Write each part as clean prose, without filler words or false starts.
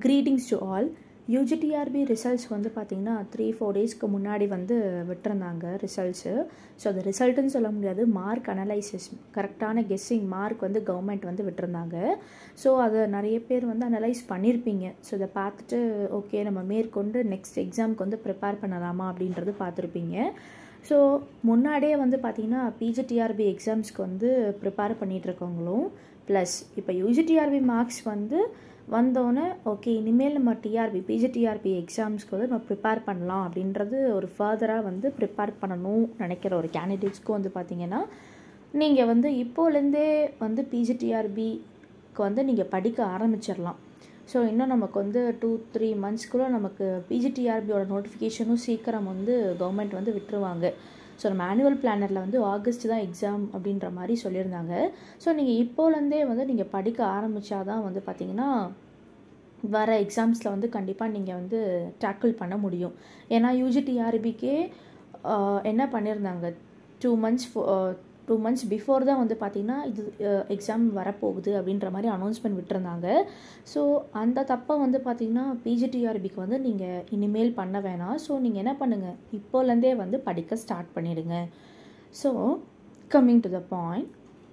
Greetings to all. UGTRB results வந்து பார்த்திங்கன்னா 3-4 டேஸ்க்கு முன்னாடி வந்து விட்டுருந்தாங்க ரிசல்ட்ஸு. ஸோ அது ரிசல்ட்டுன்னு சொல்ல முடியாது, மார்க் அனலைசிஸ், கரெக்டான கெஸ்ஸிங் மார்க் வந்து கவர்மெண்ட் வந்து விட்டுருந்தாங்க. ஸோ அதை நிறைய பேர் வந்து அனலைஸ் பண்ணியிருப்பீங்க. ஸோ இதை பார்த்துட்டு ஓகே நம்ம மேற்கொண்டு நெக்ஸ்ட் எக்ஸாமுக்கு வந்து ப்ரிப்பேர் பண்ணலாமா அப்படின்றது பார்த்துருப்பீங்க. ஸோ முன்னாடியே வந்து பார்த்திங்கன்னா பிஜிடிஆர்பி எக்ஸாம்ஸ்க்கு வந்து ப்ரிப்பேர் பண்ணிகிட்ருக்கவங்களும் ப்ளஸ் இப்போ யூஜிடிஆர்பி மார்க்ஸ் வந்து வந்தோடனே ஓகே இனிமேல் நம்ம பிஜிடிஆர்பி எக்ஸாம்ஸ்க்கு வந்து நம்ம ப்ரிப்பேர் பண்ணலாம் அப்படின்றது ஒரு ஃபர்தராக வந்து ப்ரிப்பேர் பண்ணணும் நினைக்கிற ஒரு கேண்டிடேட்ஸ்க்கும் வந்து பார்த்திங்கன்னா நீங்கள் வந்து இப்போலேருந்தே வந்து பிஜிடிஆர்பிக்கு வந்து நீங்கள் படிக்க ஆரம்பிச்சிடலாம். ஸோ இன்னும் நமக்கு வந்து 2-3 மந்த்ஸ்க்குள்ளே நமக்கு பிஜிடிஆர்பியோட நோட்டிஃபிகேஷனும் சீக்கிரம் வந்து கவர்மெண்ட் வந்து விட்டுருவாங்க. ஸோ நம்ம ஆனுவல் பிளானரில் வந்து ஆகஸ்ட் தான் எக்ஸாம் அப்படின்ற மாதிரி சொல்லியிருந்தாங்க. ஸோ நீங்கள் இப்போலேருந்தே வந்து நீங்கள் படிக்க ஆரம்பித்தா தான் வந்து பார்த்திங்கன்னா வர எக்ஸாம்ஸில் வந்து கண்டிப்பாக நீங்கள் வந்து டேக்கிள் பண்ண முடியும். ஏன்னா யூஜிடிஆர்பிக்கே என்ன பண்ணியிருந்தாங்க 2 months பிஃபோர் தான் வந்து பார்த்திங்கன்னா இது எக்ஸாம் வரப்போகுது அப்படின்ற மாதிரி அனௌன்ஸ்மெண்ட் விட்டுருந்தாங்க. ஸோ அந்த தப்பை வந்து பார்த்திங்கன்னா பிஜிடிஆர்பிக்கு வந்து நீங்கள் இனிமேல் பண்ண வேணாம். ஸோ நீங்கள் என்ன பண்ணுங்கள், இப்போலேருந்தே வந்து படிக்க ஸ்டார்ட் பண்ணிவிடுங்க. So coming to the point,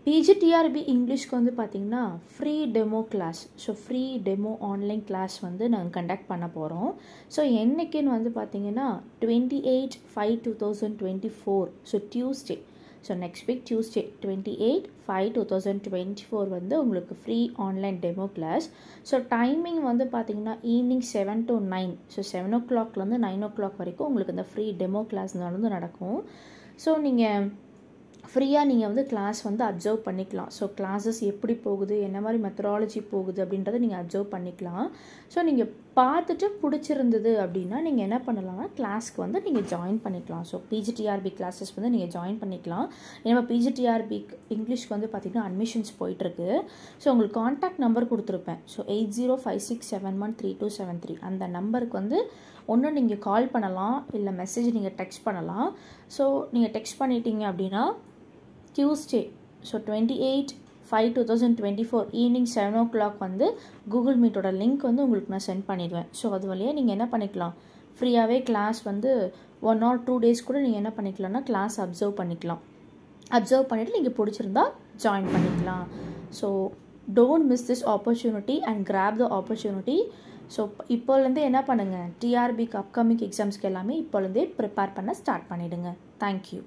PGTRB இங்கிலீஷ்க்கு வந்து பார்த்திங்கன்னா free demo class, so free demo online class வந்து நாங்கள் கண்டக்ட் பண்ண போகிறோம். ஸோ என்றைக்குன்னு வந்து பார்த்திங்கன்னா 28/5/2024, so Tuesday, so next week Tuesday 28/5/2024 வந்து உங்களுக்கு free online demo class. So timing வந்து பார்த்திங்கன்னா ஈவினிங் 7 to 9, ஸோ 7 o'clock வந்து 9 o'clock வரைக்கும் உங்களுக்கு இந்த ஃப்ரீ டெமோ கிளாஸ் நடக்கும். ஸோ நீங்கள் ஃப்ரீயாக நீங்கள் வந்து கிளாஸ் வந்து அப்சர்வ் பண்ணிக்கலாம். ஸோ கிளாஸஸ் எப்படி போகுது, என்ன மாதிரி மெத்தடாலஜி போகுது அப்படின்றத நீங்கள் அப்சர்வ் பண்ணிக்கலாம். ஸோ நீங்கள் பார்த்துட்டு பிடிச்சிருந்தது அப்படின்னா நீங்கள் என்ன பண்ணலாம்னா கிளாஸ்க்கு வந்து நீங்கள் ஜாயின் பண்ணிக்கலாம். ஸோ பிஜிடிஆர்பி கிளாஸஸ் வந்து நீங்கள் ஜாயின் பண்ணிக்கலாம். ஏன்னா பிஜிடிஆர்பி இங்கிலீஷ்க்கு வந்து பார்த்திங்கன்னா அட்மிஷன்ஸ் போயிட்டுருக்கு. ஸோ உங்களுக்கு கான்டாக்ட் நம்பர் கொடுத்துருப்பேன். ஸோ 8056713273 அந்த நம்பருக்கு வந்து ஒன்று நீங்கள் கால் பண்ணலாம், இல்லை மெசேஜ் நீங்கள் டெக்ஸ்ட் பண்ணலாம். ஸோ நீங்கள் டெக்ஸ்ட் பண்ணிட்டீங்க அப்படின்னா டியூஸ்டே, ஸோ 28/5/2024 ஈவினிங் 7 o'clock வந்து கூகுள் மீட்டோட லிங்க் வந்து உங்களுக்கு நான் சென்ட் பண்ணிடுவேன். ஸோ அது வழியாக நீங்கள் என்ன பண்ணிக்கலாம், ஃப்ரீயாகவே கிளாஸ் வந்து 1 or 2 days கூட நீங்கள் என்ன பண்ணிக்கலாம்னா கிளாஸ் அப்சர்வ் பண்ணிக்கலாம். அப்சர்வ் பண்ணிவிட்டு நீங்கள் பிடிச்சிருந்தா ஜாயின் பண்ணிக்கலாம். So don't miss this opportunity and grab the opportunity. So இப்போலேருந்தே என்ன பண்ணுங்கள், டிஆர்பிக்கு அப்கமிங் எக்ஸாம்ஸ்க்கு எல்லாமே இப்போலேருந்தே ப்ரிப்பேர் பண்ண ஸ்டார்ட் பண்ணிவிடுங்க. தேங்க்யூ.